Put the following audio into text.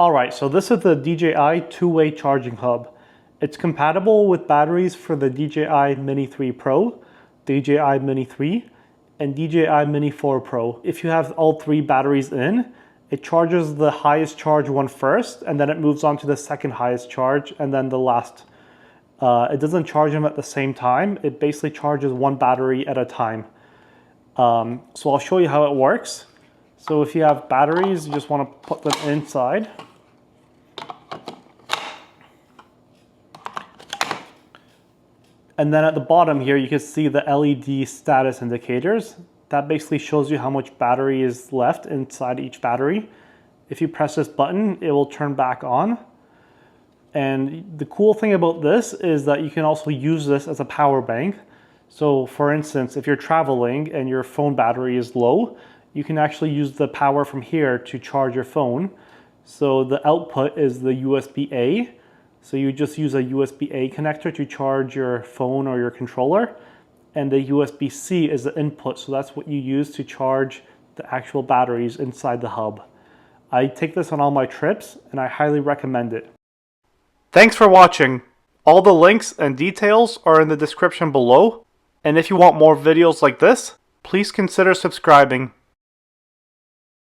Alright, so this is the DJI two-way charging hub. It's compatible with batteries for the DJI Mini 3 Pro, DJI Mini 3, and DJI Mini 4 Pro. If you have all three batteries in, it charges the highest charge one first, and then it moves on to the second highest charge, and then the last. It doesn't charge them at the same time. It basically charges one battery at a time. So I'll show you how it works. So if you have batteries, you just want to put them inside. And then at the bottom here, you can see the LED status indicators. That basically shows you how much battery is left inside each battery. If you press this button, it will turn back on. And the cool thing about this is that you can also use this as a power bank. So for instance, if you're traveling and your phone battery is low, you can actually use the power from here to charge your phone. So the output is the USB-A. So you just use a USB-A connector to charge your phone or your controller. And the USB-C is the input. So that's what you use to charge the actual batteries inside the hub. I take this on all my trips and I highly recommend it. Thanks for watching. All the links and details are in the description below. And if you want more videos like this, please consider subscribing.